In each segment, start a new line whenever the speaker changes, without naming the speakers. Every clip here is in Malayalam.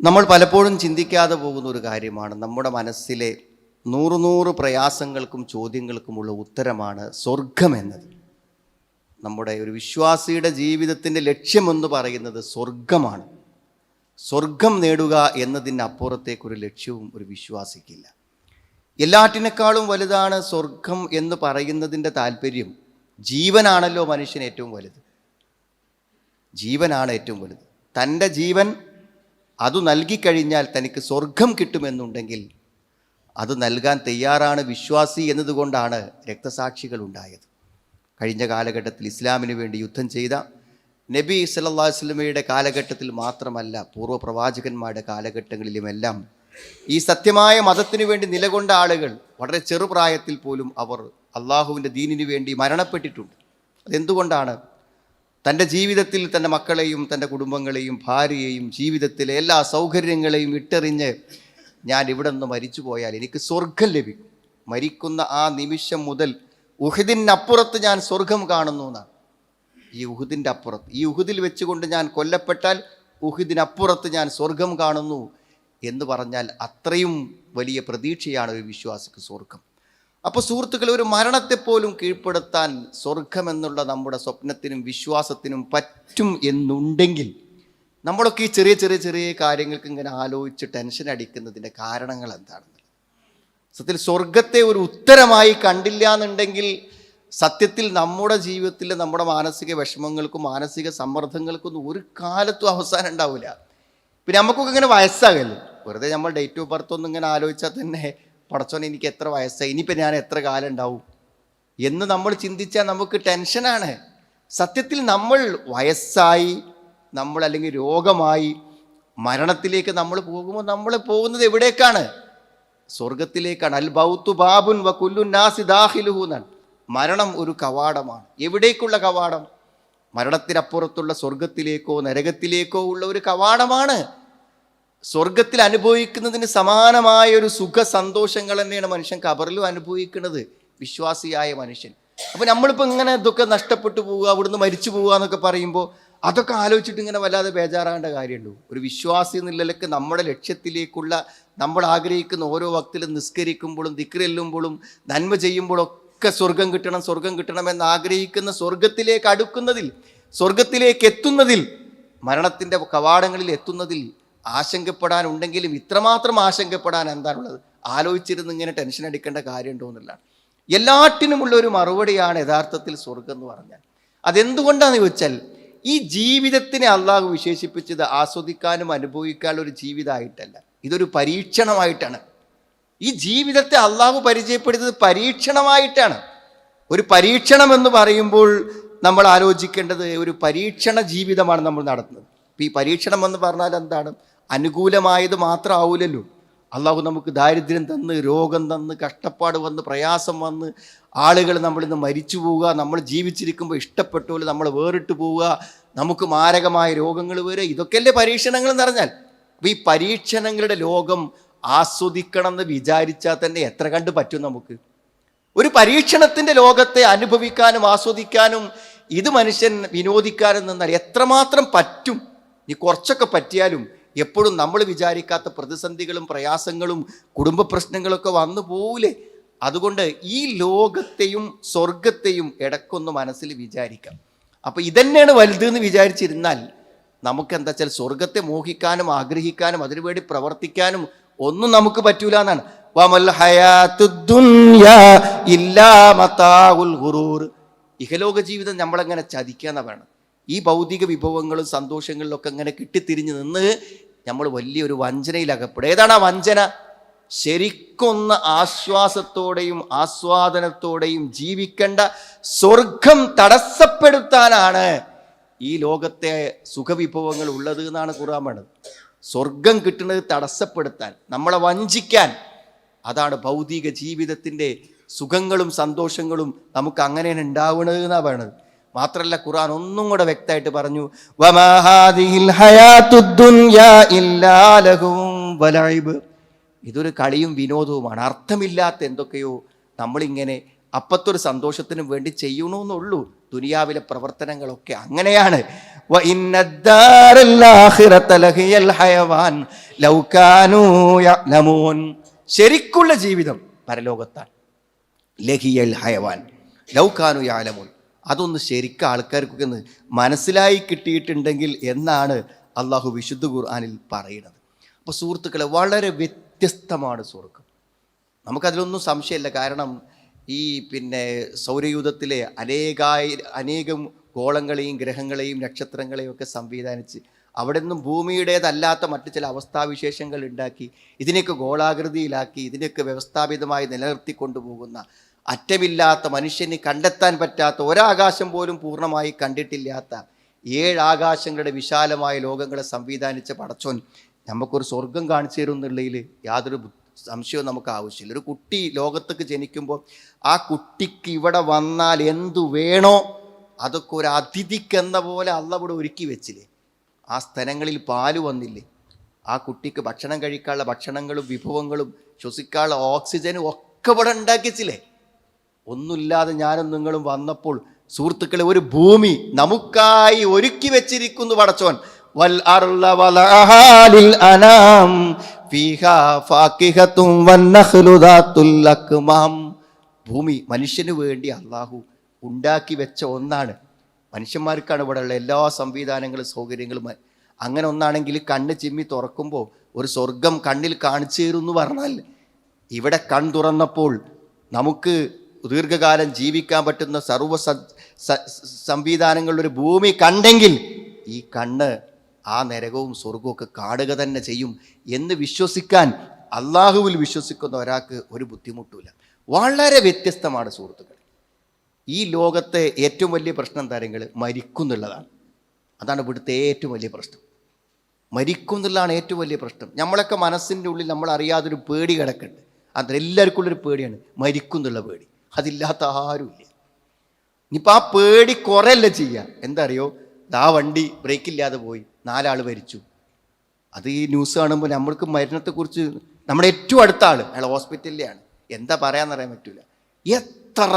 നമ്മൾ പലപ്പോഴും ചിന്തിക്കാതെ പോകുന്ന ഒരു കാര്യമാണ്, നമ്മുടെ മനസ്സിലെ നൂറ് പ്രയാസങ്ങൾക്കും ചോദ്യങ്ങൾക്കുമുള്ള ഉത്തരമാണ് സ്വർഗം എന്നത്. നമ്മുടെ ഒരു വിശ്വാസിയുടെ ജീവിതത്തിൻ്റെ ലക്ഷ്യമെന്ന് പറയുന്നത് സ്വർഗമാണ്. സ്വർഗം നേടുക എന്നതിനപ്പുറത്തേക്കൊരു ലക്ഷ്യവും ഒരു വിശ്വാസിക്കില്ല. എല്ലാറ്റിനേക്കാളും വലുതാണ് സ്വർഗം എന്ന് പറയുന്നതിൻ്റെ താല്പര്യം. ജീവനാണല്ലോ മനുഷ്യന് ഏറ്റവും വലുത്. ജീവനാണ് ഏറ്റവും വലുത്. തൻ്റെ ജീവൻ അത് നൽകിക്കഴിഞ്ഞാൽ തനിക്ക് സ്വർഗം കിട്ടുമെന്നുണ്ടെങ്കിൽ അത് നൽകാൻ തയ്യാറാണ് വിശ്വാസി എന്നതുകൊണ്ടാണ് രക്തസാക്ഷികൾ ഉണ്ടായത്. കഴിഞ്ഞ കാലഘട്ടത്തിൽ ഇസ്ലാമിന് വേണ്ടി യുദ്ധം ചെയ്ത നബി സല്ലല്ലാഹു അലൈഹി വസല്ലമയുടെ കാലഘട്ടത്തിൽ മാത്രമല്ല, പൂർവ്വ പ്രവാചകന്മാരുടെ കാലഘട്ടങ്ങളിലുമെല്ലാം ഈ സത്യമായ മതത്തിനു വേണ്ടി നിലകൊണ്ട ആളുകൾ വളരെ ചെറുപ്രായത്തിൽ പോലും അവർ അള്ളാഹുവിൻ്റെ ദീനിനു വേണ്ടി മരണപ്പെട്ടിട്ടുണ്ട്. അതെന്തുകൊണ്ടാണ്? തൻ്റെ ജീവിതത്തിൽ തൻ്റെ മക്കളെയും തൻ്റെ കുടുംബങ്ങളെയും ഭാര്യയെയും ജീവിതത്തിലെ എല്ലാ സൗകര്യങ്ങളെയും ഇട്ടെറിഞ്ഞ് ഞാൻ ഇവിടെ നിന്ന് മരിച്ചു പോയാൽ എനിക്ക് സ്വർഗം ലഭിക്കും, മരിക്കുന്ന ആ നിമിഷം മുതൽ ഉഹദിനപ്പുറത്ത് ഞാൻ സ്വർഗം കാണുന്നു എന്നാണ്. ഈ ഉഹദിൻ്റെ അപ്പുറത്ത്, ഈ ഉഹദിൽ വെച്ചുകൊണ്ട് ഞാൻ കൊല്ലപ്പെട്ടാൽ ഉഹദിനപ്പുറത്ത് ഞാൻ സ്വർഗം കാണുന്നു എന്ന് പറഞ്ഞാൽ അത്രയും വലിയ പ്രതീക്ഷയാണ് ഒരു വിശ്വാസിക്ക് സ്വർഗം. അപ്പോൾ സുഹൃത്തുക്കളെ, ഒരു മരണത്തെപ്പോലും കീഴ്പ്പെടുത്താൻ സ്വർഗമെന്നുള്ള നമ്മുടെ സ്വപ്നത്തിനും വിശ്വാസത്തിനും പറ്റും എന്നുണ്ടെങ്കിൽ നമ്മളൊക്കെ ഈ ചെറിയ കാര്യങ്ങൾക്ക് ഇങ്ങനെ ആലോചിച്ച് ടെൻഷൻ അടിക്കുന്നതിൻ്റെ കാരണങ്ങൾ എന്താണെന്ന് സത്യത്തിൽ സ്വർഗത്തെ ഒരു ഉത്തരമായി കണ്ടില്ല എന്നുണ്ടെങ്കിൽ സത്യത്തിൽ നമ്മുടെ ജീവിതത്തിൽ നമ്മുടെ മാനസിക വിഷമങ്ങൾക്കും മാനസിക സമ്മർദ്ദങ്ങൾക്കൊന്നും ഒരു കാലത്തും അവസാനം ഉണ്ടാവില്ല. പിന്നെ നമുക്കൊക്കെ ഇങ്ങനെ വയസ്സാകല്ലേ, വെറുതെ നമ്മൾ ഡേറ്റ് ഓഫ് ബർത്ത് ഒന്നും ഇങ്ങനെ ആലോചിച്ചാൽ തന്നെ പടച്ചോനെ എനിക്ക് എത്ര വയസ്സായി, ഇനിയിപ്പോൾ ഞാൻ എത്ര കാലം ഉണ്ടാവും എന്ന് നമ്മൾ ചിന്തിച്ചാൽ നമുക്ക് ടെൻഷനാണ്. സത്യത്തിൽ നമ്മൾ വയസ്സായി, നമ്മൾ അല്ലെങ്കിൽ രോഗമായി മരണത്തിലേക്ക് നമ്മൾ പോകുമ്പോൾ നമ്മൾ പോകുന്നത് എവിടേക്കാണ്? സ്വർഗത്തിലേക്കാണ്. അൽ ബൗത്തു ബാബുൻ വ കുല്ലു നാസി ദാഖിലുഹു എന്നാണ്. മരണം ഒരു കവാടമാണ്. എവിടേക്കുള്ള കവാടം? മരണത്തിനപ്പുറത്തുള്ള സ്വർഗത്തിലേക്കോ നരകത്തിലേക്കോ ഉള്ള ഒരു കവാടമാണ്. സ്വർഗത്തിൽ അനുഭവിക്കുന്നതിന് സമാനമായ ഒരു സുഖ സന്തോഷങ്ങൾ തന്നെയാണ് മനുഷ്യൻ ഖബറിലും അനുഭവിക്കുന്നത്, വിശ്വാസിയായ മനുഷ്യൻ. അപ്പം നമ്മളിപ്പോൾ ഇങ്ങനെ ഇതൊക്കെ നഷ്ടപ്പെട്ടു പോവുക, അവിടുന്ന് മരിച്ചു പോവുക എന്നൊക്കെ പറയുമ്പോൾ അതൊക്കെ ആലോചിച്ചിട്ട് ഇങ്ങനെ വല്ലാതെ ബേജാറാകേണ്ട കാര്യമുള്ളൂ. ഒരു വിശ്വാസി എന്ന നിലയ്ക്ക് നമ്മുടെ ലക്ഷ്യത്തിലേക്കുള്ള, നമ്മൾ ആഗ്രഹിക്കുന്ന ഓരോ വക്തിലും നിസ്കരിക്കുമ്പോഴും ദിക്റെല്ലുമ്പോഴും നന്മ ചെയ്യുമ്പോഴൊക്കെ സ്വർഗം കിട്ടണം എന്ന് ആഗ്രഹിക്കുന്ന സ്വർഗത്തിലേക്ക് അടുക്കുന്നതിൽ, സ്വർഗത്തിലേക്ക് എത്തുന്നതിൽ, മരണത്തിൻ്റെ കവാടങ്ങളിൽ എത്തുന്നതിൽ ആശങ്കപ്പെടാനുണ്ടെങ്കിലും ഇത്രമാത്രം ആശങ്കപ്പെടാൻ എന്താണുള്ളത്? ആലോചിച്ചിരുന്ന് ഇങ്ങനെ ടെൻഷൻ അടിക്കേണ്ട കാര്യമുണ്ടോ എന്നുള്ളതാണ്. എല്ലാറ്റിനുമുള്ള ഒരു മറുപടിയാണ് യഥാർത്ഥത്തിൽ സ്വർഗം എന്ന് പറഞ്ഞാൽ. അതെന്തുകൊണ്ടാണെന്ന് ചോദിച്ചാൽ, ഈ ജീവിതത്തിനെ അള്ളാഹു വിശേഷിപ്പിച്ചത് ആസ്വദിക്കാനും അനുഭവിക്കാനുള്ള ഒരു ജീവിതമായിട്ടല്ല, ഇതൊരു പരീക്ഷണമായിട്ടാണ്. ഈ ജീവിതത്തെ അള്ളാഹു പരിചയപ്പെടുത്തിയത് പരീക്ഷണമായിട്ടാണ്. ഒരു പരീക്ഷണം എന്ന് പറയുമ്പോൾ നമ്മൾ ആലോചിക്കേണ്ടത് ഒരു പരീക്ഷണ ജീവിതമാണ് നമ്മൾ നടത്തുന്നത്. ഈ പരീക്ഷണം എന്ന് പറഞ്ഞാൽ എന്താണ്? അനുകൂലമായത് മാത്രം ആവൂലല്ലോ. അള്ളാഹു നമുക്ക് ദാരിദ്ര്യം തന്ന്, രോഗം തന്ന്, കഷ്ടപ്പാട് വന്ന്, പ്രയാസം വന്ന്, ആളുകൾ നമ്മളിൽ നിന്ന് മരിച്ചു പോവുക, നമ്മൾ ജീവിച്ചിരിക്കുമ്പോൾ ഇഷ്ടപ്പെട്ടപോലെ നമ്മൾ വേറിട്ട് പോവുക, നമുക്ക് മാരകമായ രോഗങ്ങൾ വരിക, ഇതൊക്കെയല്ലേ പരീക്ഷണങ്ങൾ എന്ന് പറഞ്ഞാൽ. അപ്പോൾ ഈ പരീക്ഷണങ്ങളുടെ ലോകം ആസ്വദിക്കണം എന്ന് വിചാരിച്ചാൽ തന്നെ എത്ര കണ്ട് പറ്റും നമുക്ക്? ഒരു പരീക്ഷണത്തിൻ്റെ ലോകത്തെ അനുഭവിക്കാനും ആസ്വദിക്കാനും ഇത് മനുഷ്യൻ വിനോദിക്കാനും നിന്നാൽ എത്രമാത്രം പറ്റും? ഈ കുറച്ചൊക്കെ പറ്റിയാലും എപ്പോഴും നമ്മൾ വിചാരിക്കാത്ത പ്രതിസന്ധികളും പ്രയാസങ്ങളും കുടുംബ പ്രശ്നങ്ങളൊക്കെ വന്നു പോവില്ലേ? അതുകൊണ്ട് ഈ ലോകത്തെയും സ്വർഗത്തെയും ഇടയ്ക്കൊന്ന് മനസ്സിൽ വിചാരിക്കാം. അപ്പോൾ ഇതന്നെയാണ് വലുതെന്ന് വിചാരിച്ചിരുന്നാൽ നമുക്ക് എന്താ വെച്ചാൽ സ്വർഗത്തെ മോഹിക്കാനും ആഗ്രഹിക്കാനും അതിനുവേണ്ടി പ്രവർത്തിക്കാനും ഒന്നും നമുക്ക് പറ്റൂല എന്നാണ്. വമൽ ഹയാത്തുദ് ദുനിയാ ഇല്ലാ മതാഉൽ ഗുറൂർ. ഇഹലോക ജീവിതം നമ്മളെങ്ങനെ ചതിക്കാന്നാ വേണം. ഈ ഭൗതിക വിഭവങ്ങളും സന്തോഷങ്ങളിലൊക്കെ അങ്ങനെ കിട്ടിത്തിരിഞ്ഞ് നിന്ന് നമ്മൾ വലിയൊരു വഞ്ചനയിൽ അകപ്പെടും. ഏതാണ് ആ വഞ്ചന? ശരിക്കൊന്ന് ആശ്വാസത്തോടെയും ആസ്വാദനത്തോടെയും ജീവിക്കേണ്ട സ്വർഗം തടസ്സപ്പെടുത്താനാണ് ഈ ലോകത്തെ സുഖവിഭവങ്ങൾ ഉള്ളത് എന്നാണ് ഖുർആൻ പറയുന്നത്. സ്വർഗം കിട്ടുന്നത് തടസ്സപ്പെടുത്താൻ, നമ്മളെ വഞ്ചിക്കാൻ. അതാണ് ഭൗതിക ജീവിതത്തിൻ്റെ സുഖങ്ങളും സന്തോഷങ്ങളും നമുക്ക് അങ്ങനെയാണ് ഉണ്ടാവുന്നത് എന്നാണ് പറയുന്നത്. മാത്രമല്ല ഖുർആൻ ഒന്നും കൂടെ വ്യക്തമായിട്ട് പറഞ്ഞു, വമാ ഹാദിഹിൽ ഹയാത്തുദ് ദുനിയാ ഇല്ലാ ലഹുവും വലഇബ്. ഇതൊരു കളിയും വിനോദവുമാണ്. അർത്ഥമില്ലാത്ത എന്തൊക്കെയോ നമ്മളിങ്ങനെ അപ്പത്തൊരു സന്തോഷത്തിനും വേണ്ടി ചെയ്യണമെന്നുള്ളൂ. ദുനിയാവിലെ പ്രവർത്തനങ്ങളൊക്കെ അങ്ങനെയാണ്. ശരിക്കുള്ള ജീവിതം പരലോകത്താണ്. ലഹിയൽ ഹയവാൻ ലൗകാനു യഅലമൂൻ. അതൊന്ന് ശരിക്കും ആൾക്കാർക്കൊക്കെ ഒന്ന് മനസ്സിലായി കിട്ടിയിട്ടുണ്ടെങ്കിൽ എന്നാണ് അള്ളാഹു വിശുദ്ധ ഖുർആനിൽ പറയുന്നത്. അപ്പോൾ സുഹൃത്തുക്കളെ, വളരെ വ്യത്യസ്തമാണ് സ്വർഗം. നമുക്കതിലൊന്നും സംശയമില്ല. കാരണം ഈ സൗരയൂഥത്തിലെ അനേകം ഗോളങ്ങളെയും ഗ്രഹങ്ങളെയും നക്ഷത്രങ്ങളെയും ഒക്കെ സംവിധാനിച്ച് അവിടെ നിന്നും ഭൂമിയുടേതല്ലാത്ത മറ്റു ചില അവസ്ഥാവിശേഷങ്ങൾ ഉണ്ടാക്കി ഇതിനെയൊക്കെ ഗോളാകൃതിയിലാക്കി ഇതിനെയൊക്കെ വ്യവസ്ഥാപിതമായി നിലനിർത്തിക്കൊണ്ടുപോകുന്ന അറ്റമില്ലാത്ത, മനുഷ്യന് കണ്ടെത്താൻ പറ്റാത്ത, ഒരാകാശം പോലും പൂർണ്ണമായി കണ്ടിട്ടില്ലാത്ത 7 ആകാശങ്ങളുടെ വിശാലമായ ലോകങ്ങളെ സംവിധാനിച്ച പടച്ചോൻ നമുക്കൊരു സ്വർഗം കാണിച്ചു തരും എന്നുള്ളതിൽ യാതൊരു സംശയവും നമുക്ക് ആവശ്യമില്ല. ഒരു കുട്ടി ലോകത്തേക്ക് ജനിക്കുമ്പോൾ ആ കുട്ടിക്ക് ഇവിടെ വന്നാൽ എന്തു വേണോ അതൊക്കെ ഒരു അതിഥിക്കെന്ന പോലെ അള്ളാഹ് ഇവിടെ ഒരുക്കി വെച്ചില്ലേ. ആ സ്ഥലങ്ങളിൽ പാല് വന്നില്ലേ, ആ കുട്ടിക്ക് ഭക്ഷണം കഴിക്കാനുള്ള ഭക്ഷണങ്ങളും വിഭവങ്ങളും ശ്വസിക്കാനുള്ള ഓക്സിജനും ഒക്കെ ഇവിടെ ഉണ്ടാക്കിച്ചില്ലേ. ഒന്നുമില്ലാതെ ഞാനും നിങ്ങളും വന്നപ്പോൾ സുഹൃത്തുക്കളെ, ഒരു ഭൂമി നമുക്കായി ഒരുക്കി വെച്ചിരിക്കുന്നു പടച്ചോൻ. വൽ അർള വലഹാലിൽ അനാം ഫീഹാ ഫാകിഹത്തും വന്നഖ്ലു ദാത്തുൽ അക്മാം. ഭൂമി മനുഷ്യന് വേണ്ടി അള്ളാഹു ഉണ്ടാക്കി വെച്ച ഒന്നാണ്. മനുഷ്യന്മാർക്കാണ് ഇവിടെയുള്ള എല്ലാ സംവിധാനങ്ങളും സൗകര്യങ്ങളും. അങ്ങനെ ഒന്നാണെങ്കിൽ കണ്ണ് ചിമ്മി തുറക്കുമ്പോൾ ഒരു സ്വർഗം കണ്ണിൽ കാണിച്ചു തരുമെന്ന് പറഞ്ഞാൽ, ഇവിടെ കൺ തുറന്നപ്പോൾ നമുക്ക് ദീർഘകാലം ജീവിക്കാൻ പറ്റുന്ന സർവ്വ സംവിധാനങ്ങളിലൊരു ഭൂമി കണ്ടെങ്കിൽ ഈ കണ്ണ് ആ നരകവും സ്വർഗവും ഒക്കെ കാണുക തന്നെ ചെയ്യും എന്ന് വിശ്വസിക്കാൻ അള്ളാഹുവിൽ വിശ്വസിക്കുന്ന ഒരാൾക്ക് ഒരു ബുദ്ധിമുട്ടുമില്ല. വളരെ വ്യത്യസ്തമാണ് സുഹൃത്തുക്കൾ. ഈ ലോകത്തെ ഏറ്റവും വലിയ പ്രശ്നം താരങ്ങൾ മരിക്കും എന്നുള്ളതാണ്. അതാണ് ഇവിടുത്തെ ഏറ്റവും വലിയ പ്രശ്നം. മരിക്കും എന്നുള്ളതാണ് ഏറ്റവും വലിയ പ്രശ്നം. നമ്മളൊക്കെ മനസ്സിൻ്റെ ഉള്ളിൽ നമ്മൾ അറിയാതൊരു പേടി കിടക്കുന്നുണ്ട്. അതെല്ലാവർക്കും ഉള്ളൊരു പേടിയാണ് മരിക്കും എന്നുള്ള പേടി. അതില്ലാത്ത ആരുമില്ല. ഇനിയിപ്പോൾ ആ പേടി കുറയല്ല ചെയ്യുക. എന്താ അറിയോ, ആ വണ്ടി ബ്രേക്കില്ലാതെ പോയി 4 ആൾ മരിച്ചു. അത് ഈ ന്യൂസ് കാണുമ്പോൾ നമ്മൾക്ക് മരണത്തെക്കുറിച്ച് നമ്മുടെ ഏറ്റവും അടുത്ത ആൾ അയാൾ ഹോസ്പിറ്റലിലാണ്, എന്താ പറയാന്നറിയാൻ പറ്റില്ല. എത്ര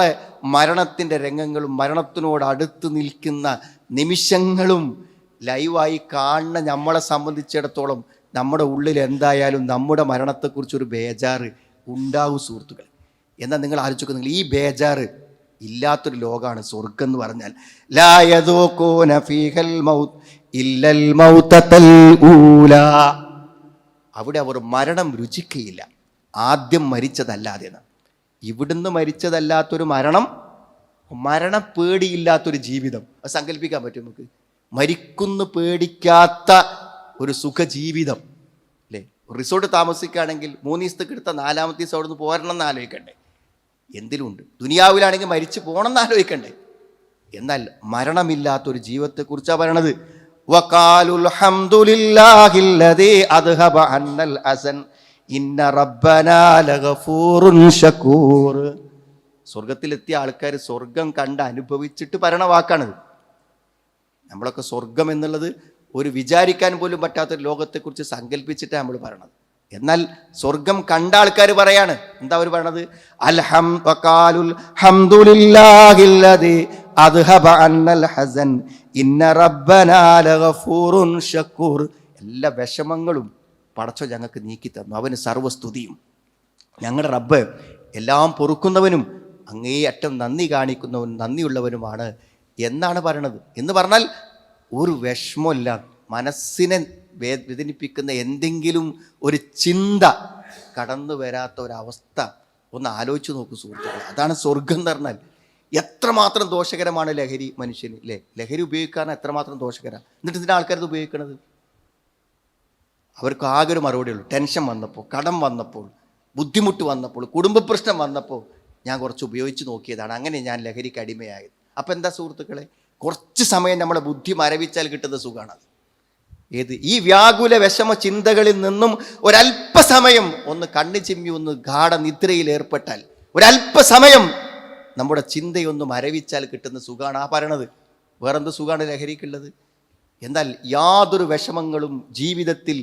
മരണത്തിൻ്റെ രംഗങ്ങളും മരണത്തിനോട് അടുത്ത് നിൽക്കുന്ന നിമിഷങ്ങളും ലൈവായി കാണുന്ന നമ്മളെ സംബന്ധിച്ചിടത്തോളം നമ്മുടെ ഉള്ളിൽ എന്തായാലും നമ്മുടെ മരണത്തെക്കുറിച്ചൊരു ബേജാറ് ഉണ്ടാവും സുഹൃത്തുക്കൾ. എന്നാൽ നിങ്ങൾ ആലോചിക്കുക, ഈ ബേജാറ് ഇല്ലാത്തൊരു ലോകമാണ് സ്വർഗം എന്ന് പറഞ്ഞാൽ. ലാ യദൂഖൂന ഫീഹൽ മൗത്ത് ഇല്ലൽ മൗതതൽ ഊലാ. അവിടെ അവർ മരണം രുചിക്കയില്ല, ആദ്യം മരിച്ചതല്ലാതെ. ഇവിടുന്ന് മരിച്ചതല്ലാത്തൊരു മരണം പേടിയില്ലാത്തൊരു ജീവിതം അത് സങ്കല്പിക്കാൻ പറ്റും നമുക്ക്. മരിക്കുന്നു പേടിക്കാത്ത ഒരു സുഖജീവിതം അല്ലേ. റിസോർട്ട് താമസിക്കുകയാണെങ്കിൽ 3 ദിവസത്തേക്ക് എടുത്ത 4-ാമത്തെ ദിവസം അവിടെ നിന്ന് പോരണം എന്ന് ആലോചിക്കണ്ടേ. എന്തിലുണ്ട് ദുനിയാവിലാണെങ്കിൽ മരിച്ചു പോകണം എന്ന് ആലോചിക്കണ്ടേ. എന്നാൽ മരണമില്ലാത്തൊരു ജീവിതത്തെക്കുറിച്ചാണ് പറയണത്. വഖാലുൽ ഹംദുലില്ലാഹില്ലദീ അദ്ഹബ അന്നൽ ഹസൻ ഇന്ന റബ്ബനാ ലഗഫൂറുൻ ശകൂർ. സ്വർഗത്തിലെത്തിയ ആൾക്കാർ സ്വർഗം കണ്ട് അനുഭവിച്ചിട്ട് പറയണ വാക്കാണിത്. നമ്മളൊക്കെ സ്വർഗം എന്നുള്ളത് ഒരു വിചാരിക്കാൻ പോലും പറ്റാത്തൊരു ലോകത്തെക്കുറിച്ച് സങ്കല്പിച്ചിട്ടാണ് നമ്മൾ പറയണത്. എന്നാൽ സ്വർഗം കണ്ട ആൾക്കാർ പറയാണ്, എന്താ അവർ പറയണത്? വഖാലുൽ ഹംദുലില്ലാഹില്ലദീ അദ്ഹബ അന്നൽ ഹസൻ ഇന്ന റബ്ബനാ ലഗഫൂറുൻ ശകൂർ. എല്ലാ വിഷമങ്ങളും പടച്ചോ ഞങ്ങൾക്ക് നീക്കി തന്നു, അവന് സർവ്വസ്തുതിയും. ഞങ്ങളുടെ റബ്ബ് എല്ലാം പൊറുക്കുന്നവനും അങ്ങേയറ്റം നന്ദി കാണിക്കുന്നവനും നന്ദിയുള്ളവനുമാണ് എന്നാണ് പറയണത്. എന്ന് പറഞ്ഞാൽ ഒരു വിഷമമില്ല, മനസ്സിനെ വേദനിപ്പിക്കുന്ന എന്തെങ്കിലും ഒരു ചിന്ത കടന്നു വരാത്ത ഒരവസ്ഥ ഒന്ന് ആലോചിച്ച് നോക്കൂ സുഹൃത്തുക്കളെ. അതാണ് സ്വർഗം എന്ന് പറഞ്ഞാൽ. എത്രമാത്രം ദോഷകരമാണ് ലഹരി മനുഷ്യന് അല്ലേ. ലഹരി ഉപയോഗിക്കാൻ എത്രമാത്രം ദോഷകരമാണ്. എന്നിട്ട് ഇതിൻ്റെ ആൾക്കാരത് ഉപയോഗിക്കണത്. അവർക്ക് ആകെ ഒരു മറുപടി ഉള്ളൂ. ടെൻഷൻ വന്നപ്പോൾ, കടം വന്നപ്പോൾ, ബുദ്ധിമുട്ട് വന്നപ്പോൾ, കുടുംബ പ്രശ്നം വന്നപ്പോൾ ഞാൻ കുറച്ച് ഉപയോഗിച്ച് നോക്കിയതാണ്, അങ്ങനെ ഞാൻ ലഹരിക്ക് അടിമയായത്. അപ്പം എന്താ സുഹൃത്തുക്കളെ, കുറച്ച് സമയം നമ്മളെ ബുദ്ധി മരവിച്ചാൽ കിട്ടുന്ന സുഖമാണത്. ഏത് ഈ വ്യാകുല വിഷമ ചിന്തകളിൽ നിന്നും ഒരല്പസമയം ഒന്ന് കണ്ണു ചിമ്മി ഒന്ന് ഗാഢ നിദ്രയിൽ ഏർപ്പെട്ടാൽ, ഒരല്പസമയം നമ്മുടെ ചിന്തയൊന്ന് മരവിച്ചാൽ കിട്ടുന്ന സുഖമാണ് ആ പറയണത്. വേറെന്ത് സുഖമാണ് ലഹരിക്കുള്ളത്? എന്നാൽ യാതൊരു വിഷമങ്ങളും ജീവിതത്തിൽ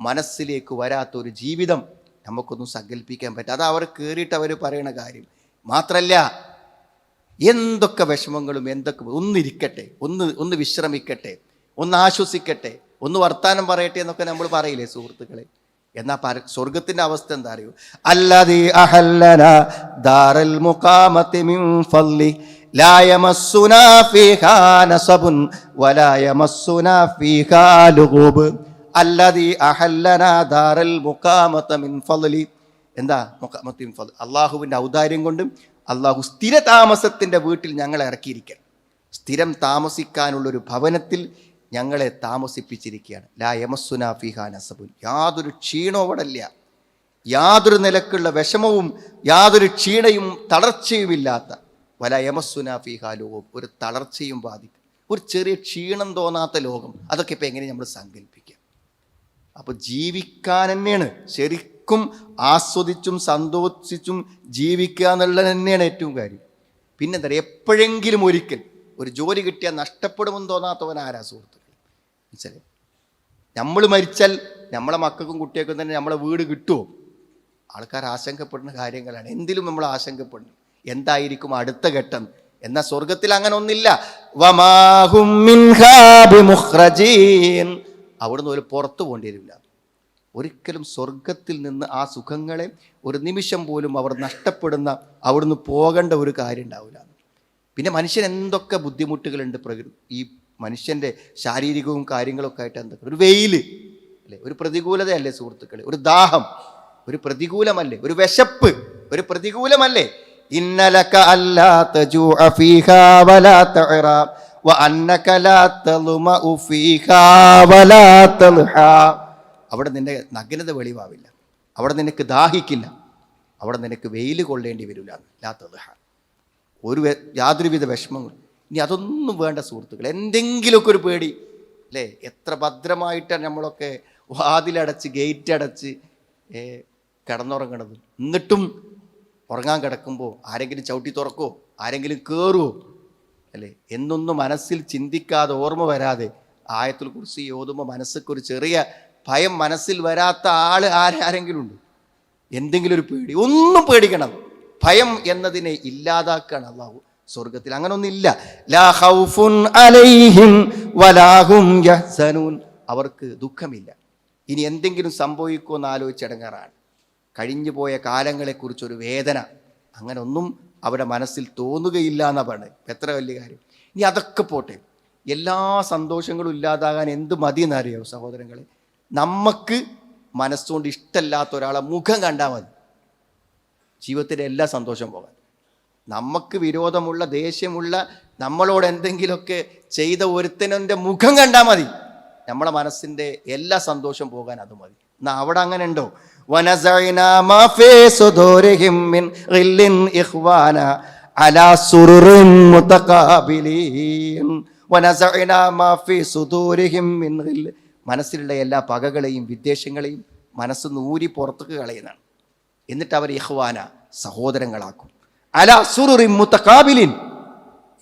മനസ്സിലേക്ക് വരാത്തൊരു ജീവിതം നമുക്കൊന്നും സങ്കല്പിക്കാൻ പറ്റും. അത് അവർ കയറിയിട്ട് അവർ പറയണ കാര്യം മാത്രമല്ല. എന്തൊക്കെ വിഷമങ്ങളും എന്തൊക്കെ ഒന്നിരിക്കട്ടെ, ഒന്ന് വിശ്രമിക്കട്ടെ, ഒന്ന് ആശ്വസിക്കട്ടെ, ഒന്ന് വർത്താനം പറയട്ടെ എന്നൊക്കെ നമ്മൾ പറയില്ലേ സുഹൃത്തുക്കളെ? എന്നാ സ്വർഗത്തിന്റെ അവസ്ഥ എന്താ അറിയോ? അല്ലദീ അഹല്ലന ദാറൽ മുഖാമതി മിൻ ഫളി ലാ യമസ്സുനാ ഫീഹാ നസബുൻ വലാ യമസ്സുനാ ഫീഹാ ലുഗൂബ്. അല്ലദീ അഹല്ലന ദാറൽ മുഖാമത മിൻ ഫളി. എന്താ മുഖാമത്തി മിൻ ഫളി? അള്ളാഹുവിൻ്റെ ഔദാര്യം കൊണ്ടും അള്ളാഹു സ്ഥിര താമസത്തിൻ്റെ വീട്ടിൽ ഞങ്ങളെ ഇറക്കിയിരിക്കാൻ, സ്ഥിരം താമസിക്കാനുള്ളൊരു ഭവനത്തിൽ ഞങ്ങളെ താമസിപ്പിച്ചിരിക്കുകയാണ്. ലാ യമസ്സുനാ ഫീഹാ നസബുൻ. യാതൊരു ക്ഷീണവും അവിടെ ഇല്ല, യാതൊരു നിലക്കുള്ള വിഷമവും യാതൊരു ക്ഷീണയും തളർച്ചയുമില്ലാത്ത. വലാ യമസ്സുനാ ഫീഹാ ലുഗൂബ്. ഒരു തളർച്ചയും ബാധിക്കും, ഒരു ചെറിയ ക്ഷീണം തോന്നാത്ത ലോകം. അതൊക്കെ ഇപ്പം എങ്ങനെ നമ്മൾ സങ്കല്പിക്കുക? അപ്പോൾ ജീവിക്കാൻ തന്നെയാണ്, ശരിക്കും ആസ്വദിച്ചും സന്തോഷിച്ചും ജീവിക്കുക എന്നുള്ളത് തന്നെയാണ് ഏറ്റവും കാര്യം. പിന്നെന്താ പറയുക, എപ്പോഴെങ്കിലും ഒരിക്കൽ ഒരു ജോലി കിട്ടിയാൽ നഷ്ടപ്പെടുമെന്ന് തോന്നാത്തവൻ ആരാ സുഹൃത്തുക്കൾ? മനസ്സിലായി? നമ്മൾ മരിച്ചാൽ നമ്മളെ മക്കൾക്കും കുട്ടികൾക്കും തന്നെ നമ്മളെ വീട് കിട്ടുമോ? ആൾക്കാർ ആശങ്കപ്പെടുന്ന കാര്യങ്ങളാണ്. എന്തിലും നമ്മൾ ആശങ്കപ്പെടുന്നു, എന്തായിരിക്കും അടുത്ത ഘട്ടം. എന്നാൽ സ്വർഗത്തിൽ അങ്ങനെ ഒന്നില്ല. വമാഹും മിൻഹാ ബിമുഖ്റജീൻ. അവിടുന്ന് ഒരു പുറത്തു പോകേണ്ടി വരില്ല ഒരിക്കലും. സ്വർഗത്തിൽ നിന്ന് ആ സുഖങ്ങളെ ഒരു നിമിഷം പോലും അവർ നഷ്ടപ്പെടുന്ന, അവിടുന്ന് പോകേണ്ട ഒരു കാര്യം ഉണ്ടാവില്ല. പിന്നെ മനുഷ്യൻ എന്തൊക്കെ ബുദ്ധിമുട്ടുകളുണ്ട് ഈ മനുഷ്യൻ്റെ ശാരീരികവും കാര്യങ്ങളൊക്കെ ആയിട്ട് എന്തൊക്കെ. ഒരു വെയിൽ അല്ലേ, ഒരു പ്രതികൂലതയല്ലേ സുഹൃത്തുക്കളെ? ഒരു ദാഹം ഒരു പ്രതികൂലമല്ലേ? ഒരു വിശപ്പ് ഒരു പ്രതികൂലമല്ലേ? ഇന്നലക അല്ലാ തജൂഅ ഫീഹാ വലാ തഅറാ വഅന്നക ലാ തളുമഉ ഫീഹാ വലാ തൽഹാ. അവിടെ നിന്റെ നഗ്നത വെളിവാവില്ല, അവിടെ നിനക്ക് ദാഹിക്കില്ല, അവിടെ നിനക്ക് വെയിൽ കൊള്ളേണ്ടി വരില്ല. ലാ തൽഹാ. യാതൊരുവിധ വിഷമങ്ങളും. ഇനി അതൊന്നും വേണ്ട സുഹൃത്തുക്കൾ. എന്തെങ്കിലുമൊക്കെ ഒരു പേടി അല്ലേ? എത്ര ഭദ്രമായിട്ടാണ് നമ്മളൊക്കെ വാതിലടച്ച് ഗേറ്റ് അടച്ച് കിടന്നുറങ്ങണത്. എന്നിട്ടും ഉറങ്ങാൻ കിടക്കുമ്പോൾ ആരെങ്കിലും ചവിട്ടി തുറക്കുമോ, ആരെങ്കിലും കയറുമോ അല്ലേ? എന്നൊന്നും മനസ്സിൽ ചിന്തിക്കാതെ, ഓർമ്മ വരാതെ ആയത്തുൽ കുർസി ഓതുമ്പോൾ മനസ്സൊക്കെ ഒരു ചെറിയ ഭയം മനസ്സിൽ വരാത്ത ആരെങ്കിലും ഉണ്ട്? എന്തെങ്കിലും ഒരു പേടി, ഒന്നും പേടിക്കണം. ഭയം എന്നതിനെ ഇല്ലാതാക്കുകയാണ് അള്ളാഹു സ്വർഗത്തിൽ. അങ്ങനെ ഒന്നില്ല. ലാ ഖൗഫുൻ അലൈഹിം വലാ ഹും യഹ്സനൂൻ. അവർക്ക് ദുഃഖമില്ല. ഇനി എന്തെങ്കിലും സംഭവിക്കുമെന്ന് ആലോചിച്ചടങ്ങാറാണ്. കഴിഞ്ഞു പോയ കാലങ്ങളെക്കുറിച്ചൊരു വേദന, അങ്ങനെ ഒന്നും അവരുടെ മനസ്സിൽ തോന്നുകയില്ല എന്നാണ് പറയുന്നത്. എത്ര വലിയ കാര്യം. ഇനി അതൊക്കെ പോട്ടെ, എല്ലാ സന്തോഷങ്ങളും ഇല്ലാതാകാൻ എന്ത് മതി എന്നറിയോ സഹോദരങ്ങളെ? നമുക്ക് മനസ്സുകൊണ്ട് ഇഷ്ടമല്ലാത്ത ഒരാളെ മുഖം കണ്ടാൽ മതി ജീവിതത്തിൻ്റെ എല്ലാ സന്തോഷം പോകാൻ. നമുക്ക് വിരോധമുള്ള, ദേഷ്യമുള്ള, നമ്മളോട് എന്തെങ്കിലുമൊക്കെ ചെയ്ത ഒരുത്തൻ്റെ മുഖം കണ്ടാൽ മതി, നമ്മളെ മനസ്സിൻ്റെ എല്ലാ സന്തോഷം പോകാൻ അത് മതി. എന്നാൽ അവിടെ അങ്ങനെ ഉണ്ടോ? വനസഅനാ മാ ഫീ സുദൂരിഹിം മിൻ ഗില്ലിൻ ഇഖ്വാന അലാ സുറുറിൻ മുതഖാബിലീൻ. വനസഅനാ മാ ഫീ സുദൂരിഹിം മിൻ ഗിൽ. മനസ്സിലുള്ള എല്ലാ പകകളെയും വിദ്വേഷങ്ങളെയും മനസ്സ് നൂരി പുറത്തേക്ക് കളയുന്നതാണ്. എന്നിട്ട് അവർ ഇഖ്വാന, സഹോദരങ്ങളാക്കും. അലാ സുറുറിൻ മുതഖാബിലിൻ.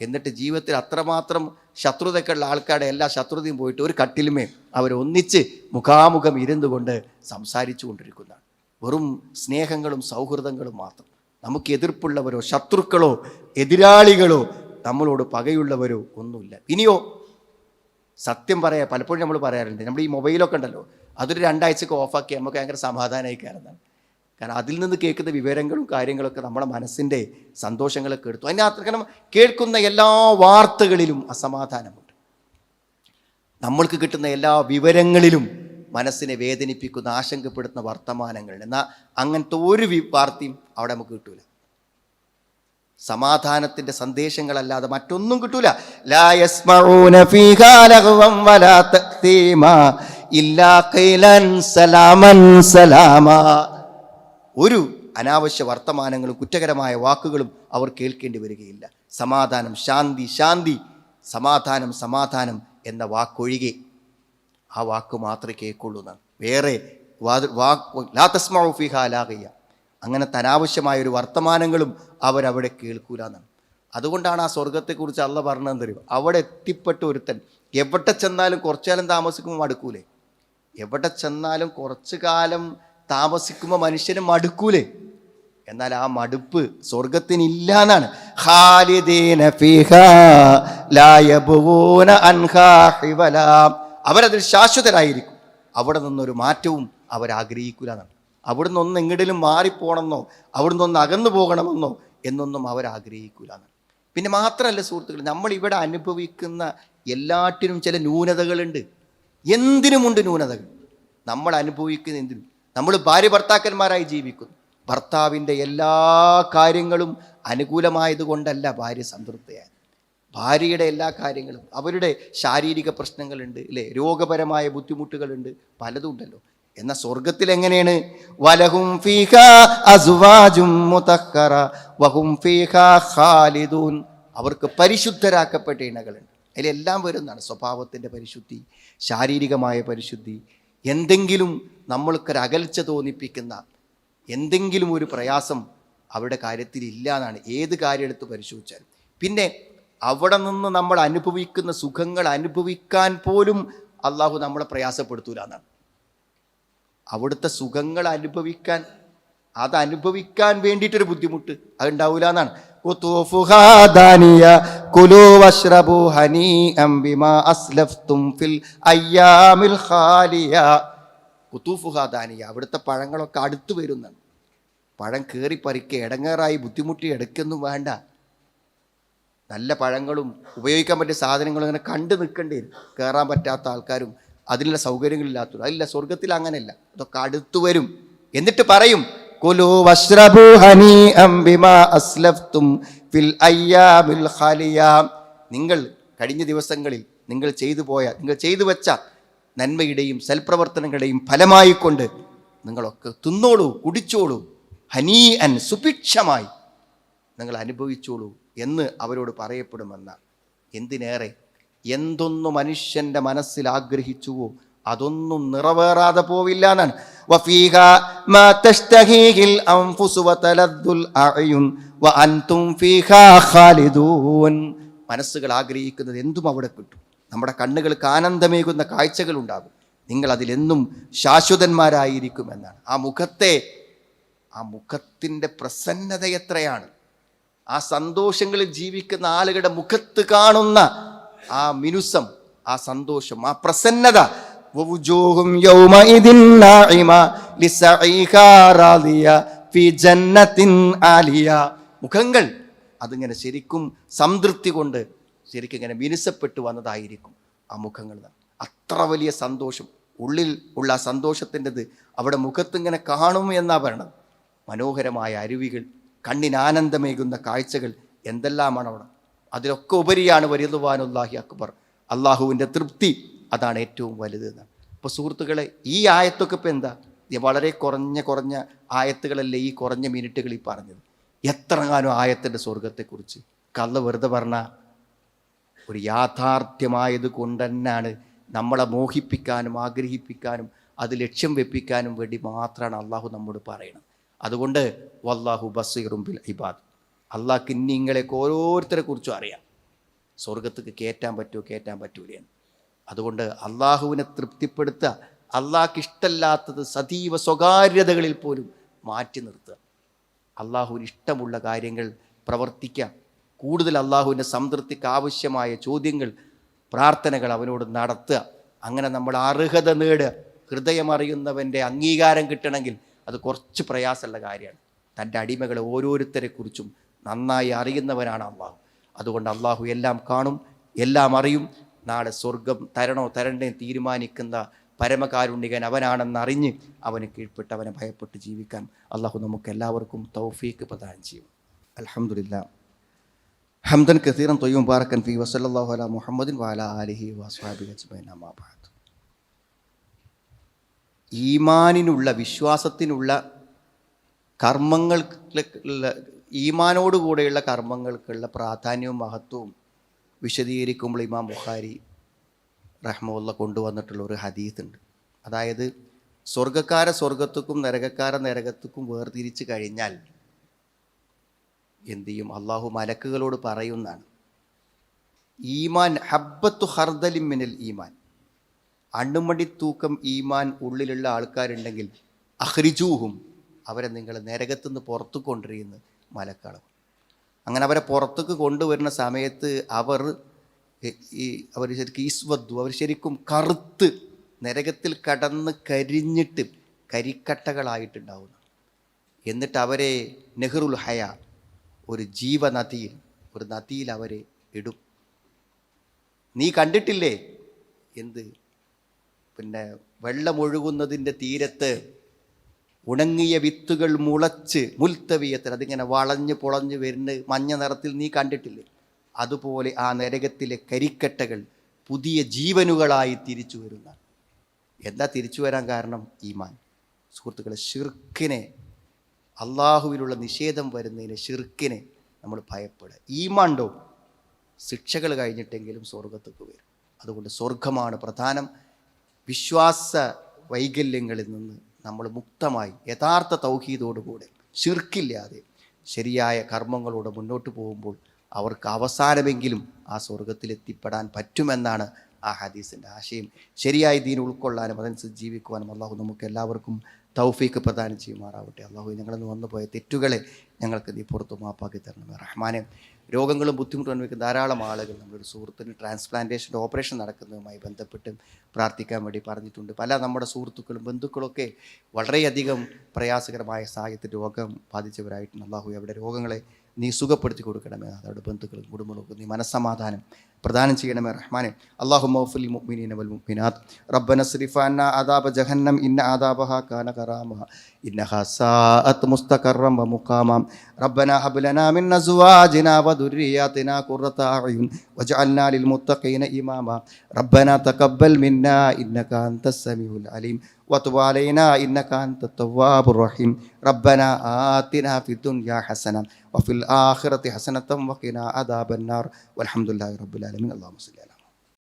എന്നിട്ട് ജീവിതത്തിൽ അത്രമാത്രം ശത്രുതയ്ക്കുള്ള ആൾക്കാരുടെ എല്ലാ ശത്രുതയും പോയിട്ട് ഒരു കട്ടിലുമേ അവർ ഒന്നിച്ച് മുഖാമുഖം ഇരുന്നു കൊണ്ട് സംസാരിച്ചു കൊണ്ടിരിക്കുന്നതാണ്. വെറും സ്നേഹങ്ങളും സൗഹൃദങ്ങളും മാത്രം. നമുക്ക് എതിർപ്പുള്ളവരോ ശത്രുക്കളോ എതിരാളികളോ നമ്മളോട് പകയുള്ളവരോ ഒന്നുമില്ല. ഇനിയോ സത്യം പറയാം, പലപ്പോഴും നമ്മൾ പറയാറുണ്ട്, നമ്മൾ ഈ മൊബൈലൊക്കെ ഉണ്ടല്ലോ, അതൊരു 2 ആഴ്ചക്ക് ഓഫാക്കി നമുക്ക് ഭയങ്കര സമാധാനമായി കയറുന്നതാണ്. കാരണം അതിൽ നിന്ന് കേൾക്കുന്ന വിവരങ്ങളും കാര്യങ്ങളൊക്കെ നമ്മുടെ മനസ്സിൻ്റെ സന്തോഷങ്ങളൊക്കെ എടുത്തു. അതിനകത്ത് കാരണം കേൾക്കുന്ന എല്ലാ വാർത്തകളിലും അസമാധാനമുണ്ട്. നമ്മൾക്ക് കിട്ടുന്ന എല്ലാ വിവരങ്ങളിലും മനസ്സിനെ വേദനിപ്പിക്കുന്ന, ആശങ്കപ്പെടുത്തുന്ന വർത്തമാനങ്ങളുണ്ട്. എന്നാൽ അങ്ങനത്തെ ഒരു വാർത്തയും അവിടെ നമുക്ക് കിട്ടൂല. സമാധാനത്തിൻ്റെ സന്ദേശങ്ങളല്ലാതെ മറ്റൊന്നും കിട്ടൂല. ലാ യസ്മഊന ഫീഹാ ലഗ്വൻ വലാ തഅ്തീമാ ഇല്ലാ ഖൈലൻ സലാമൻ സലാമാ. ഒരു അനാവശ്യ വർത്തമാനങ്ങളും കുറ്റകരമായ വാക്കുകളും അവർ കേൾക്കേണ്ടി വരികയില്ല. സമാധാനം, ശാന്തി, ശാന്തി, സമാധാനം, സമാധാനം എന്ന വാക്കൊഴികെ ആ വാക്ക് മാത്രമേ കേൾക്കുള്ളൂ എന്നാണ്. വേറെ ലാ തസ്മഉ ഫീഹാ ലാഗിയ, അങ്ങനത്തെ അനാവശ്യമായൊരു വർത്തമാനങ്ങളും അവരവിടെ കേൾക്കൂല എന്നാണ്. അതുകൊണ്ടാണ് ആ സ്വർഗത്തെക്കുറിച്ച് അള്ളാഹ് പറഞ്ഞതെന്ന് തരും. അവിടെ എത്തിപ്പെട്ട ഒരുത്തൻ എവിടെ ചെന്നാലും കുറച്ചു കാലം താമസിക്കുമ്പോൾ മടുക്കൂലേ? എവിടെ ചെന്നാലും കുറച്ചു കാലം താമസിക്കുമ്പോൾ മനുഷ്യന് മടുക്കൂലേ? എന്നാൽ ആ മടുപ്പ് സ്വർഗത്തിനില്ല എന്നാണ്. ഖാലിദീന ഫീഹാ ലാ യബ്ഗൂന അൻഹാ ഹിവല. അവരതിൽ ശാശ്വതരായിരിക്കും, അവിടെ നിന്നൊരു മാറ്റവും അവരാഗ്രഹിക്കൂല എന്നാണ്. അവിടുന്ന് ഒന്ന് എങ്ങോട്ടും മാറിപ്പോണമെന്നോ അവിടുന്ന് ഒന്ന് അകന്നു പോകണമെന്നോ എന്നൊന്നും അവരാഗ്രഹിക്കൂല എന്നാണ്. പിന്നെ മാത്രമല്ല സുഹൃത്തുക്കൾ, നമ്മളിവിടെ അനുഭവിക്കുന്ന എല്ലാറ്റിനും ചില ന്യൂനതകളുണ്ട്. എന്തിനുമുണ്ട് ന്യൂനതകൾ. നമ്മൾ അനുഭവിക്കുന്ന എന്തിനും. നമ്മൾ ഭാര്യ ഭർത്താക്കന്മാരായി ജീവിക്കുന്നു. ഭർത്താവിൻ്റെ എല്ലാ കാര്യങ്ങളും അനുകൂലമായതുകൊണ്ടല്ല ഭാര്യ സംതൃപ്തയായത്. ഭാര്യയുടെ എല്ലാ കാര്യങ്ങളും, അവരുടെ ശാരീരിക പ്രശ്നങ്ങളുണ്ട് അല്ലേ, രോഗപരമായ ബുദ്ധിമുട്ടുകളുണ്ട്, പലതും ഉണ്ടല്ലോ. എന്നാൽ സ്വർഗത്തിൽ എങ്ങനെയാണ്? വലഹും ഫീഹാ അസ്വാജും മുതഹ്ഹറ വഹും ഫീഹാ ഖാലിദൂൻ. അവർക്ക് പരിശുദ്ധരാക്കപ്പെട്ട ഇണകളുണ്ട്. അതിലെല്ലാം വരുന്നതാണ് സ്വഭാവത്തിൻ്റെ പരിശുദ്ധി, ശാരീരികമായ പരിശുദ്ധി, എന്തെങ്കിലും നമ്മൾക്കൊരു അകൽച്ച തോന്നിപ്പിക്കുന്ന എന്തെങ്കിലും ഒരു പ്രയാസം അവരുടെ കാര്യത്തിൽ ഇല്ല എന്നാണ് ഏത് കാര്യം എടുത്ത് പരിശോധിച്ചാൽ. പിന്നെ അവിടെ നിന്ന് നമ്മൾ അനുഭവിക്കുന്ന സുഖങ്ങൾ അനുഭവിക്കാൻ പോലും അള്ളാഹു നമ്മളെ പ്രയാസപ്പെടുത്തൂല എന്നാണ്. അവിടുത്തെ സുഖങ്ങൾ അനുഭവിക്കാൻ, അതനുഭവിക്കാൻ വേണ്ടിയിട്ടൊരു ബുദ്ധിമുട്ട് അതുണ്ടാവൂല എന്നാണ്. അവിടുത്തെ പഴങ്ങളൊക്കെ അടുത്ത് വരുന്നതാണ്. പഴം കയറി പറിക്കുക, ഇടങ്ങേറായി ബുദ്ധിമുട്ടി എടുക്കൊന്നും വേണ്ട. നല്ല പഴങ്ങളും ഉപയോഗിക്കാൻ പറ്റിയ സാധനങ്ങളും അങ്ങനെ കണ്ടു നിൽക്കേണ്ടി വരും. കയറാൻ പറ്റാത്ത ആൾക്കാരും അതിനുള്ള സൗകര്യങ്ങളില്ലാത്തവരും. അതില്ല, സ്വർഗത്തിൽ അങ്ങനെയല്ല, അതൊക്കെ അടുത്തു വരും. എന്നിട്ട് പറയും കുലൂ വശ്റബൂ ഹനീഅം ബിമാ അസ്ലഫ്തും ഫിൽ അയ്യാമിൽ ഖാലിയ. നിങ്ങൾ കഴിഞ്ഞ ദിവസങ്ങളിൽ നിങ്ങൾ ചെയ്തു വെച്ച നന്മയുടെയും സൽപ്രവർത്തനങ്ങളുടെയും ഫലമായിക്കൊണ്ട് നിങ്ങളൊക്കെ തിന്നോളൂ, കുടിച്ചോളൂ, ഹനീഅൻ സുഭിക്ഷമായി നിങ്ങൾ അനുഭവിച്ചോളൂ എന്ന് അവരോട് പറയപ്പെടുമെന്ന. എന്തിനേറെ, എന്തൊന്നു മനുഷ്യൻ്റെ മനസ്സിൽ ആഗ്രഹിച്ചുവോ അതൊന്നും നിറവേറാതെ പോവില്ല എന്നാണ്. വഫീഹാ മാ തഷ്തഹീഹിൽ അൻഫുസു വതലദ്ദുൽ അഅ്യുൻ വഅൻതും ഫീഹാ ഖാലിദൂൻ. മനസ്സുകൾ ആഗ്രഹിക്കുന്നത് എന്തും അവിടെ കിട്ടും. നമ്മുടെ കണ്ണുകൾക്ക് ആനന്ദമേകുന്ന കാഴ്ചകൾ ഉണ്ടാകും. നിങ്ങൾ അതിലെന്നും ശാശ്വതന്മാരായിരിക്കുമെന്നാണ്. ആ മുഖത്തിൻ്റെ പ്രസന്നത എത്രയാണ്! ആ സന്തോഷങ്ങളിൽ ജീവിക്കുന്ന ആളുകളുടെ മുഖത്ത് കാണുന്ന ആ മിനുസം, ആ സന്തോഷം, ആ പ്രസന്നത. മുഖങ്ങൾ അതിങ്ങനെ ശരിക്കും സംതൃപ്തി കൊണ്ട് ശരിക്കും ഇങ്ങനെ മിനുസപ്പെട്ടു വന്നതായിരിക്കും ആ മുഖങ്ങൾ. അത്ര വലിയ സന്തോഷം, ഉള്ളിൽ ഉള്ള ആ സന്തോഷത്തിൻ്റെത് അവിടെ മുഖത്തിങ്ങനെ കാണും എന്നാ പറയണത്. മനോഹരമായ അരുവികൾ, കണ്ണിന് ആനന്ദമേകുന്ന കാഴ്ചകൾ, എന്തെല്ലാമാണ് അവിടെ. അതിലൊക്കെ ഉപരിയാണ് വരിദ്വാനുല്ലാഹി അക്ബർ, അള്ളാഹുവിൻ്റെ തൃപ്തി, അതാണ് ഏറ്റവും വലുത് എന്നാണ്. ഇപ്പോൾ സുഹൃത്തുക്കളെ, ഈ ആയത്തൊക്കെ ഇപ്പം എന്താ, വളരെ കുറഞ്ഞ ആയത്തുകളല്ലേ ഈ കുറഞ്ഞ മിനിറ്റുകളിൽ പറഞ്ഞത്. എത്രങ്ങാനും ആയത്തിൻ്റെ സ്വർഗത്തെക്കുറിച്ച് കള്ള വെറുതെ പറഞ്ഞ ഒരു യാഥാർത്ഥ്യമായത് കൊണ്ട് തന്നെയാണ് നമ്മളെ മോഹിപ്പിക്കാനും ആഗ്രഹിപ്പിക്കാനും അത് ലക്ഷ്യം വെപ്പിക്കാനും വേണ്ടി മാത്രമാണ് അള്ളാഹു നമ്മോട് പറയണം. അതുകൊണ്ട് വല്ലാഹു ബസീറും ബിൽ ഇബാദ്, അള്ളാഹ്ക്ക് നിങ്ങളെയൊക്കെ ഓരോരുത്തരെ കുറിച്ചും അറിയാം. സ്വർഗത്തേക്ക് കയറ്റാൻ പറ്റൂലേ. അതുകൊണ്ട് അള്ളാഹുവിനെ തൃപ്തിപ്പെടുത്തുക, അള്ളാഹ്ക്ക് ഇഷ്ടമല്ലാത്തത് സജീവ സ്വകാര്യതകളിൽ പോലും മാറ്റി നിർത്തുക, അള്ളാഹുവിന് ഇഷ്ടമുള്ള കാര്യങ്ങൾ പ്രവർത്തിക്കുക, കൂടുതൽ അള്ളാഹുവിൻ്റെ സംതൃപ്തിക്ക് ആവശ്യമായ ചോദ്യങ്ങൾ, പ്രാർത്ഥനകൾ അവനോട് നടത്തുക. അങ്ങനെ നമ്മൾ അർഹത നേടുക. ഹൃദയമറിയുന്നവൻ്റെ അംഗീകാരം കിട്ടണമെങ്കിൽ അത് കുറച്ച് പ്രയാസമുള്ള കാര്യമാണ്. തൻ്റെ അടിമകളെ ഓരോരുത്തരെക്കുറിച്ചും നന്നായി അറിയുന്നവനാണ് അള്ളാഹു. അതുകൊണ്ട് അള്ളാഹു എല്ലാം കാണും, എല്ലാം അറിയും. നാളെ സ്വർഗം തരണോ തരണ്ടേ തീരുമാനിക്കുന്ന പരമകാരുണികൻ അവനാണെന്നറിഞ്ഞ് അവന് കീഴ്പ്പെട്ട് അവനെ ഭയപ്പെട്ട് ജീവിക്കാൻ അള്ളാഹു നമുക്ക് എല്ലാവർക്കും തൗഫീക്ക് പ്രദാനം ചെയ്യും. അൽഹംദുലില്ലാ ഹംദൻ കസീറൻ ത്വയ്യിബൻ മുബാറകൻ ഫീഹി വസല്ലല്ലാഹു അലാ മുഹമ്മദിൻ വഅലാ ആലിഹി വഅസ്ഹാബിഹി അജ്മഈൻ. അമ്മാ ബഅദ്. ഈമാനിനുള്ള, വിശ്വാസത്തിനുള്ള കർമ്മങ്ങൾക്കുള്ള, ഈമാനോടുകൂടെയുള്ള കർമ്മങ്ങൾക്കുള്ള പ്രാധാന്യവും മഹത്വവും വിശദീകരിക്കുമ്പോൾ ഇമാം ബുഖാരി റഹ്മത്തുള്ളാഹി കൊണ്ടുവന്നിട്ടുള്ള ഒരു ഹദീസ് ഉണ്ട്. അതായത് സ്വർഗ്ഗക്കാരെ സ്വർഗത്തുക്കും നരകക്കാരെ നരകത്തുക്കും വേർതിരിച്ച് കഴിഞ്ഞാൽ എന്തു ചെയ്യും? അള്ളാഹു മലക്കുകളോട് പറയുന്നതാണ്, ഈമാൻ ഹബ്ബത്തു ഖർദലിൻ മിനൽ ഈമാൻ, അണ്ണുമണി തൂക്കം ഈമാൻ ഉള്ളിലുള്ള ആൾക്കാരുണ്ടെങ്കിൽ അഖ്രിജൂഹും, അവരെ നിങ്ങൾ നരകത്തുനിന്ന് പുറത്തു കൊണ്ടുവരുന്ന മലക്കള. അങ്ങനെ അവരെ പുറത്തേക്ക് കൊണ്ടുവരുന്ന സമയത്ത് അവർ ശരിക്കും ഈസ്വദ്ദു, അവർ ശരിക്കും കറുത്ത് നരകത്തിൽ കടന്ന് കരിഞ്ഞിട്ട് കരിക്കട്ടകളായിട്ടുണ്ടാവുന്നു. എന്നിട്ട് അവരെ നെഹ്റുൽ ഹയ, ഒരു ജീവനദിയിൽ, ഒരു നദിയിൽ അവരെ ഇടും. നീ കണ്ടിട്ടില്ലേ എന്ത്, പിന്നെ വെള്ളമൊഴുകുന്നതിൻ്റെ തീരത്ത് ഉണങ്ങിയ വിത്തുകൾ മുളച്ച് മുൽത്തവിയത്തിൽ അതിങ്ങനെ വളഞ്ഞ് പൊളഞ്ഞ് വരുന്ന മഞ്ഞ നിറത്തിൽ നീ കണ്ടിട്ടില്ലേ? അതുപോലെ ആ നരകത്തിലെ കരിക്കട്ടകൾ പുതിയ ജീവനുകളായി തിരിച്ചു വരുന്ന. എന്താ തിരിച്ചു വരാൻ കാരണം? ഈമാൻ. സുഹൃത്തുക്കളെ, ഷിർക്കിനെ, അള്ളാഹുവിലുള്ള നിഷേധം വരുന്നതിന് ഷിർക്കിനെ നമ്മൾ ഭയപ്പെടുക. ഈമാണ്ടോ ശിക്ഷകൾ കഴിഞ്ഞിട്ടെങ്കിലും സ്വർഗത്തേക്ക് വരും. അതുകൊണ്ട് സ്വർഗമാണ് പ്രധാനം. വിശ്വാസ വൈകല്യങ്ങളിൽ നിന്ന് നമ്മൾ മുക്തമായി യഥാർത്ഥ തൗഹീദോടുകൂടെ ഷിർക്കില്ലാതെ ശരിയായ കർമ്മങ്ങളോടെ മുന്നോട്ട് പോകുമ്പോൾ അവർക്ക് അവസാനമെങ്കിലും ആ സ്വർഗത്തിലെത്തിപ്പെടാൻ പറ്റുമെന്നാണ് ആ ഹദീസിൻ്റെ ആശയം. ശരിയായി ദീൻ ഉൾക്കൊള്ളാനും അതനുസരിച്ച് ജീവിക്കുവാനും അള്ളാഹു നമുക്ക് എല്ലാവർക്കും തൗഫീക്ക് പ്രദാനം ചെയ്യുമാറാവട്ടെ. അള്ളാഹു ഞങ്ങളിന്ന് വന്നുപോയ തെറ്റുകളെ ഞങ്ങൾക്ക് നീ പുറത്തു മാപ്പാക്കി തരണമേ റഹ്മാനെ. രോഗങ്ങളും ബുദ്ധിമുട്ടും അനുഭവിക്കുന്ന ധാരാളം ആളുകൾ, നമ്മുടെ ഒരു സുഹൃത്തിന് ട്രാൻസ്പ്ലാന്റേഷൻ്റെ ഓപ്പറേഷൻ നടക്കുന്നതുമായി ബന്ധപ്പെട്ട് പ്രാർത്ഥിക്കാൻ വേണ്ടി പറഞ്ഞിട്ടുണ്ട്. പല നമ്മുടെ സുഹൃത്തുക്കളും ബന്ധുക്കളൊക്കെ വളരെയധികം പ്രയാസകരമായ സാഹചര്യത്തിൽ രോഗം ബാധിച്ചവരായിട്ടുണ്ട്. അള്ളാഹു അവരുടെ രോഗങ്ങളെ നീ സുഖപ്പെടുത്തി കൊടുക്കണമേ. അവരുടെ ബന്ധുക്കളും കുടുംബങ്ങൾക്കും നീ മനസ്സമാധാനം പ്രദാനം ചെയ്യണമേ റഹ്മാനെ. അല്ലാഹുമ്മ ഗ്ഫിർ ലിൽ മുഅ്മിനീന വൽ മുഅ്മിനാത്ത് റബ്ബന സ്രിഫ് അന്നാ അദാബ ജഹന്നം ഇന്ന അദാബഹാ കാന ഗറാമ ഇന്നഹാ സാഅത് മുസ്തഖറൻ വ മുഖാമ റബ്ബന ഹബ് ലനാ മിൻ അസ്വാജിനാ വ ദുർരിയ്യാതിനാ ഖുർറത അഅ്യുൻ വജ്അൽനാ ലിൽ മുത്തഖീന ഇമാമ റബ്ബന തഖബ്ബൽ മിന്നാ ഇന്നക അൻതസ് സമീഉൽ അലീം وتب علينا إنك أنت التواب الرحيم ربنا آتنا في الدنيا حسنة وفي الآخرة حسنة وقنا عذاب النار والحمد لله رب العالمين اللهم صل على